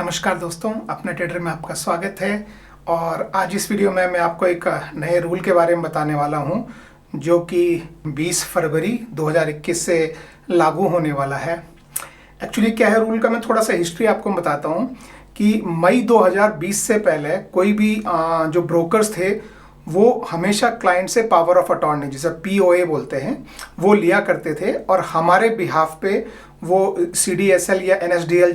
नमस्कार दोस्तों, अपने ट्रेडर में आपका स्वागत है। और आज इस वीडियो में मैं आपको एक नए रूल के बारे में बताने वाला हूं जो कि 20 फरवरी 2021 से लागू होने वाला है। एक्चुअली क्या है रूल का, मैं थोड़ा सा हिस्ट्री आपको बताता हूं कि मई 2020 से पहले कोई भी जो ब्रोकर्स थे वो हमेशा क्लाइंट से पावर ऑफ अटॉर्नी, जिसे POA बोलते हैं, वो लिया करते थे और हमारे बिहाफ पे वो CDSL या NSDL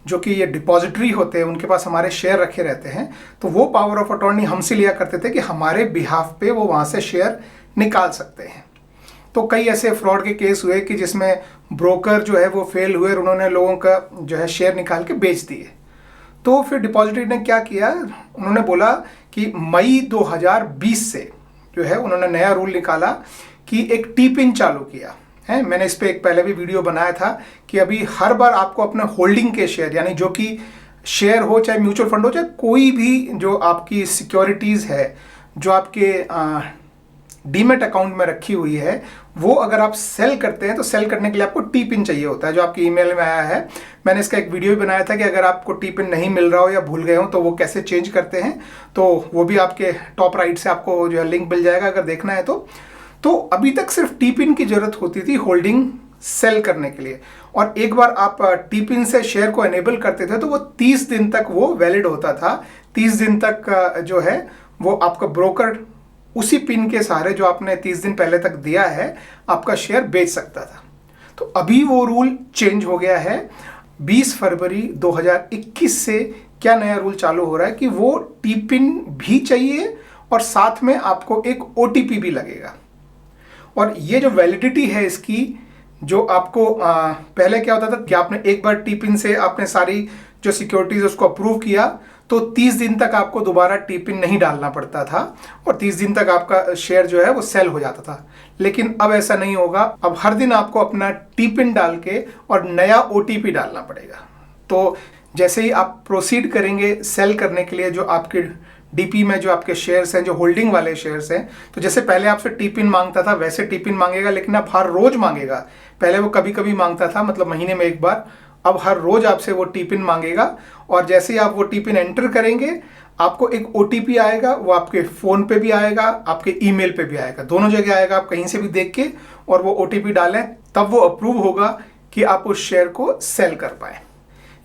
जो कि ये डिपॉजिटरी होते हैं, उनके पास हमारे शेयर रखे रहते हैं, तो वो पावर ऑफ अटॉर्नी हमसे लिया करते थे कि हमारे बिहाफ पे वो वहाँ से शेयर निकाल सकते हैं। तो कई ऐसे फ्रॉड के केस हुए कि जिसमें ब्रोकर जो है वो फेल हुए और उन्होंने लोगों का जो है शेयर निकाल के बेच दिए। तो फिर डिपॉजिटरी ने क्या किया, उन्होंने बोला कि मई 2020 से जो है उन्होंने नया रूल निकाला कि एक टी-पिन चालू किया है। मैंने इस पर एक पहले भी वीडियो बनाया था कि अभी हर बार आपको अपने होल्डिंग के शेयर, यानी जो कि शेयर हो, चाहे म्यूचुअल फंड हो, चाहे कोई भी जो आपकी सिक्योरिटीज़ है जो आपके डीमेट अकाउंट में रखी हुई है, वो अगर आप सेल करते हैं तो सेल करने के लिए आपको टी-पिन चाहिए होता है जो आपकी ईमेल में आया है। मैंने इसका एक वीडियो भी बनाया था कि अगर आपको टी-पिन नहीं मिल रहा हो या भूल गए हो तो वो कैसे चेंज करते हैं, तो वो भी आपके टॉप राइट से आपको जो है लिंक मिल जाएगा अगर देखना है तो अभी तक सिर्फ टी-पिन की जरूरत होती थी होल्डिंग सेल करने के लिए, और एक बार आप टी-पिन से शेयर को एनेबल करते थे तो वो 30 दिन तक वो वैलिड होता था। 30 दिन तक जो है वो आपका ब्रोकर उसी पिन के सहारे जो आपने 30 दिन पहले तक दिया है आपका शेयर बेच सकता था। तो अभी वो रूल चेंज हो गया है। 20 फरवरी 2021 से क्या नया रूल चालू हो रहा है कि वो टी-पिन भी चाहिए और साथ में आपको एक OTP भी लगेगा। और ये जो वैलिडिटी है इसकी, जो आपको पहले क्या होता था कि आपने एक बार टी-पिन से आपने सारी जो सिक्योरिटीज उसको अप्रूव किया तो 30 दिन तक आपको दोबारा टी-पिन नहीं डालना पड़ता था और 30 दिन तक आपका शेयर जो है वो सेल हो जाता था। लेकिन अब ऐसा नहीं होगा, अब हर दिन आपको अपना टी-पिन डाल के और नया OTP डालना पड़ेगा। तो जैसे ही आप प्रोसीड करेंगे सेल करने के लिए, जो आपके DP में जो आपके शेयर्स हैं, जो होल्डिंग वाले शेयर्स हैं, तो जैसे पहले आपसे टी-पिन मांगता था वैसे टी-पिन मांगेगा, लेकिन अब हर रोज मांगेगा। पहले वो कभी कभी मांगता था, मतलब महीने में एक बार, अब हर रोज आपसे वो टी-पिन मांगेगा। और जैसे ही आप वो टी-पिन एंटर करेंगे आपको एक OTP आएगा, वो आपके फ़ोन पे भी आएगा, आपके ईमेल पे भी आएगा, दोनों जगह आएगा। आप कहीं से भी देख के और वो OTP डालें तब वो अप्रूव होगा कि आप उस शेयर को सेल कर पाए।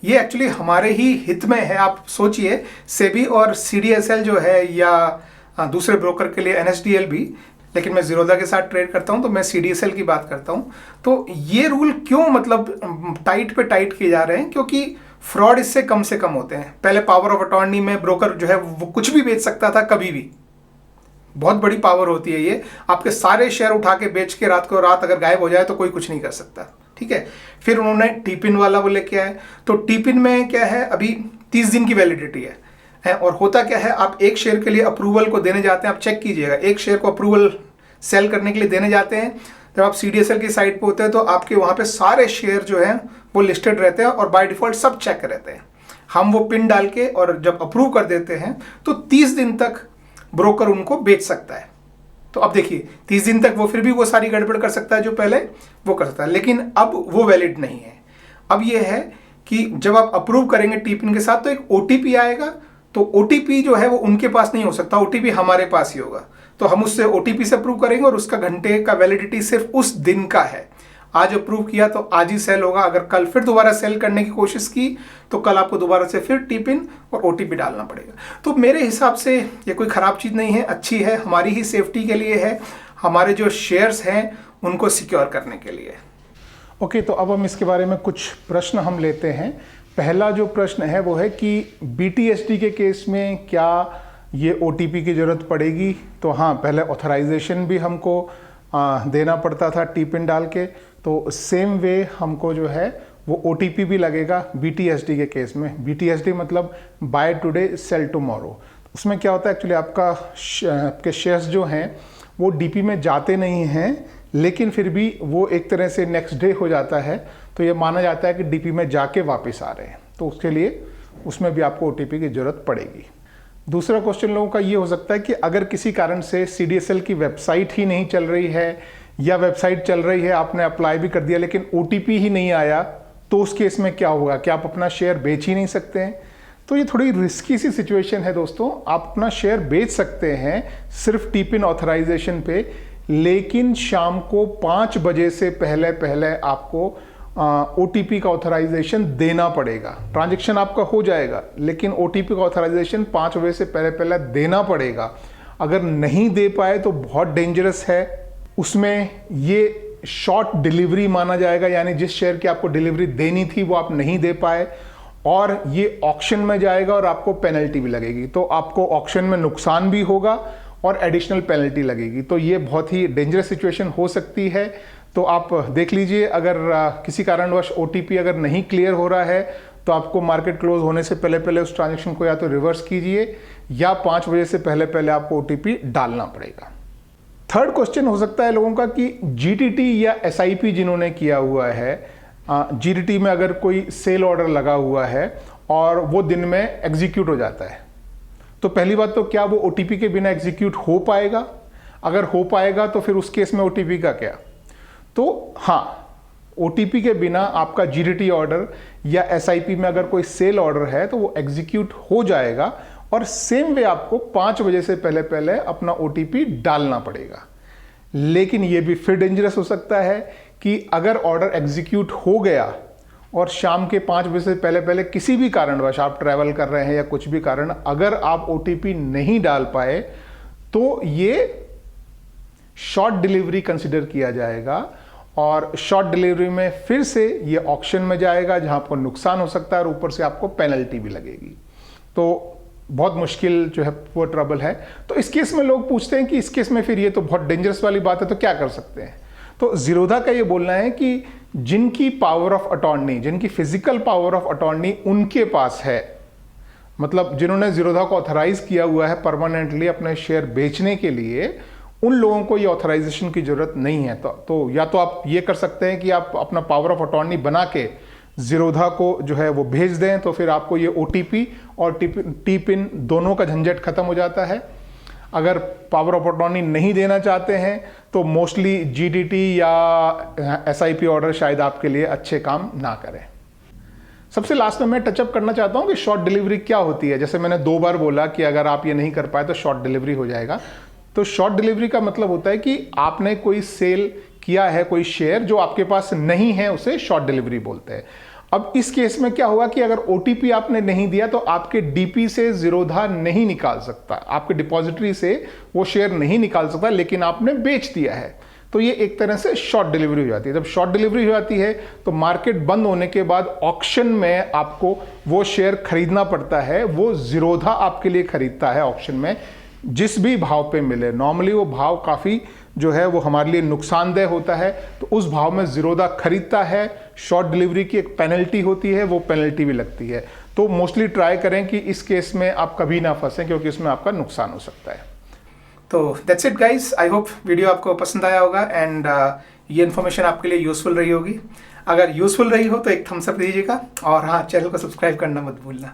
ये एक्चुअली हमारे ही हित में है। आप सोचिए, सेबी और CDSL जो है या दूसरे ब्रोकर के लिए NSDL भी, लेकिन मैं ज़ीरोधा के साथ ट्रेड करता हूं तो मैं CDSL की बात करता हूं। तो ये रूल क्यों मतलब टाइट पे टाइट किए जा रहे हैं, क्योंकि फ्रॉड इससे कम से कम होते हैं। पहले पावर ऑफ अटॉर्नी में ब्रोकर जो है वो कुछ भी बेच सकता था, कभी भी। बहुत बड़ी पावर होती है ये, आपके सारे शेयर उठा के बेच के रात अगर गायब हो जाए तो कोई कुछ नहीं कर सकता, ठीक है। फिर उन्होंने टी-पिन वाला वो लेके आए। तो टी-पिन में क्या है, अभी 30 दिन की वैलिडिटी है और होता क्या है, आप एक शेयर के लिए अप्रूवल को देने जाते हैं, आप चेक कीजिएगा, एक शेयर को अप्रूवल सेल करने के लिए देने जाते हैं, जब आप CDSL की साइट पे होते हैं तो आपके वहाँ पे सारे शेयर जो हैं वो लिस्टेड रहते हैं और बाय डिफॉल्ट सब चेक रहते हैं। हम वो पिन डाल के और जब अप्रूव कर देते हैं तो 30 दिन तक ब्रोकर उनको बेच सकता है। तो अब देखिए 30 दिन तक वो फिर भी वो सारी गड़बड़ कर सकता है जो पहले वो कर सकता है, लेकिन अब वो वैलिड नहीं है। अब ये है कि जब आप अप्रूव करेंगे टी-पिन के साथ तो एक OTP आएगा, तो OTP जो है वो उनके पास नहीं हो सकता, OTP हमारे पास ही होगा। तो हम उससे OTP से अप्रूव करेंगे और उसका घंटे का वैलिडिटी सिर्फ उस दिन का है। आज अप्रूव किया तो आज ही सेल होगा। अगर कल फिर दोबारा सेल करने की कोशिश की तो कल आपको दोबारा से फिर टी-पिन और OTP डालना पड़ेगा। तो मेरे हिसाब से ये कोई ख़राब चीज़ नहीं है, अच्छी है, हमारी ही सेफ्टी के लिए है, हमारे जो शेयर्स हैं उनको सिक्योर करने के लिए। ओके, तो अब हम इसके बारे में कुछ प्रश्न हम लेते हैं। पहला जो प्रश्न है वो है कि BTSD के केस में क्या ये OTP की ज़रूरत पड़ेगी? तो हाँ, पहले ऑथराइजेशन भी हमको देना पड़ता था टी-पिन डाल के, तो सेम वे हमको जो है वो OTP भी लगेगा BTSD के केस में। BTSD मतलब बाय टुडे सेल टुमारो। उसमें क्या होता है, एक्चुअली आपके शेयर्स जो हैं वो DP में जाते नहीं हैं, लेकिन फिर भी वो एक तरह से नेक्स्ट डे हो जाता है, तो ये माना जाता है कि DP में जाके वापस आ रहे हैं, तो उसके लिए उसमें भी आपको OTP की ज़रूरत पड़ेगी। दूसरा क्वेश्चन लोगों का ये हो सकता है कि अगर किसी कारण से CDSL की वेबसाइट ही नहीं चल रही है या वेबसाइट चल रही है, आपने अप्लाई भी कर दिया लेकिन OTP ही नहीं आया, तो उस केस में क्या होगा, क्या आप अपना शेयर बेच ही नहीं सकते हैं? तो ये थोड़ी रिस्की सी सिचुएशन है दोस्तों। आप अपना शेयर बेच सकते हैं सिर्फ टिप-इन ऑथराइजेशन पे, लेकिन शाम को 5 बजे से पहले पहले आपको OTP का ऑथराइजेशन देना पड़ेगा। ट्रांजैक्शन आपका हो जाएगा, लेकिन OTP का ऑथराइजेशन 5 बजे से पहले पहले देना पड़ेगा। अगर नहीं दे पाए तो बहुत डेंजरस है। उसमें ये शॉर्ट डिलीवरी माना जाएगा, यानी जिस शेयर की आपको डिलीवरी देनी थी वो आप नहीं दे पाए, और ये ऑक्शन में जाएगा और आपको पेनल्टी भी लगेगी। तो आपको ऑक्शन में नुकसान भी होगा और एडिशनल पेनल्टी लगेगी। तो ये बहुत ही डेंजरस सिचुएशन हो सकती है। तो आप देख लीजिए, अगर किसी कारणवश OTP अगर नहीं क्लियर हो रहा है तो आपको मार्केट क्लोज होने से पहले पहले उस ट्रांजैक्शन को या तो रिवर्स कीजिए या 5 बजे से पहले पहले आपको OTP डालना पड़ेगा। थर्ड क्वेश्चन हो सकता है लोगों का कि GTT या SIP जिन्होंने किया हुआ है, GTT में अगर कोई सेल ऑर्डर लगा हुआ है और वो दिन में एग्जीक्यूट हो जाता है, तो पहली बात तो क्या वो OTP के बिना एग्जीक्यूट हो पाएगा? अगर हो पाएगा तो फिर उस केस में OTP का क्या? तो हाँ, OTP के बिना आपका GTT ऑर्डर या SIP में अगर कोई सेल ऑर्डर है तो वो एग्जीक्यूट हो जाएगा, और सेम वे आपको 5 बजे से पहले पहले अपना OTP डालना पड़ेगा। लेकिन ये भी फिर डेंजरस हो सकता है कि अगर ऑर्डर एग्जीक्यूट हो गया और शाम के 5 बजे से पहले पहले किसी भी कारणवश आप ट्रैवल कर रहे हैं या कुछ भी कारण, अगर आप OTP नहीं डाल पाए तो ये शॉर्ट डिलीवरी कंसिडर किया जाएगा, और शॉर्ट डिलीवरी में फिर से ये ऑक्शन में जाएगा जहां आपको नुकसान हो सकता है और ऊपर से आपको पेनल्टी भी लगेगी। तो बहुत मुश्किल जो है वो ट्रबल है। तो इस केस में लोग पूछते हैं कि इस केस में फिर ये तो बहुत डेंजरस वाली बात है, तो क्या कर सकते हैं? तो ज़ीरोधा का ये बोलना है कि जिनकी पावर ऑफ अटॉर्नी, जिनकी फिजिकल पावर ऑफ अटॉर्नी उनके पास है, मतलब जिन्होंने ज़ीरोधा को ऑथराइज किया हुआ है परमानेंटली अपने शेयर बेचने के लिए, उन लोगों को ये ऑथराइजेशन की जरूरत नहीं है। तो या तो आप ये कर सकते हैं कि आप अपना पावर ऑफ अटॉर्नी बना के ज़ीरोधा को जो है वो भेज दें, तो फिर आपको ये OTP और टिप-इन दोनों का झंझट खत्म हो जाता है। अगर पावर ऑफ अटॉर्नी नहीं देना चाहते हैं तो मोस्टली GTT या SIP ऑर्डर शायद आपके लिए अच्छे काम ना करें। सबसे लास्ट में मैं टचअप करना चाहता हूं कि शॉर्ट डिलीवरी क्या होती है। जैसे मैंने 2 बार बोला कि अगर आप ये नहीं कर पाए तो शॉर्ट डिलीवरी हो जाएगा। तो शॉर्ट डिलीवरी का मतलब होता है कि आपने कोई सेल किया है, कोई शेयर जो आपके पास नहीं है, उसे शॉर्ट डिलीवरी बोलते हैं। अब इस केस में क्या हुआ कि अगर OTP आपने नहीं दिया तो आपके DP से ज़ीरोधा नहीं निकाल सकता, आपके डिपॉजिटरी से वो शेयर नहीं निकाल सकता, लेकिन आपने बेच दिया है। तो ये एक तरह से शॉर्ट डिलीवरी हो जाती है। जब शॉर्ट डिलीवरी हो जाती है तो मार्केट बंद होने के बाद ऑक्शन में आपको वो शेयर खरीदना पड़ता है। वो ज़ीरोधा आपके लिए खरीदता है ऑक्शन में, जिस भी भाव पे मिले। नॉर्मली वो भाव काफ़ी जो है वो हमारे लिए नुकसानदेह होता है, तो उस भाव में ज़ीरोधा खरीदता है। शॉर्ट डिलीवरी की एक पेनल्टी होती है, वो पेनल्टी भी लगती है। तो मोस्टली ट्राई करें कि इस केस में आप कभी ना फंसें, क्योंकि इसमें आपका नुकसान हो सकता है। तो that's it guys, I hope video आपको पसंद आया होगा एंड ये इन्फॉर्मेशन आपके लिए यूजफुल रही होगी। अगर यूजफुल रही हो तो एक थम्स अप दीजिएगा, और हाँ, चैनल को सब्सक्राइब करना मत भूलना।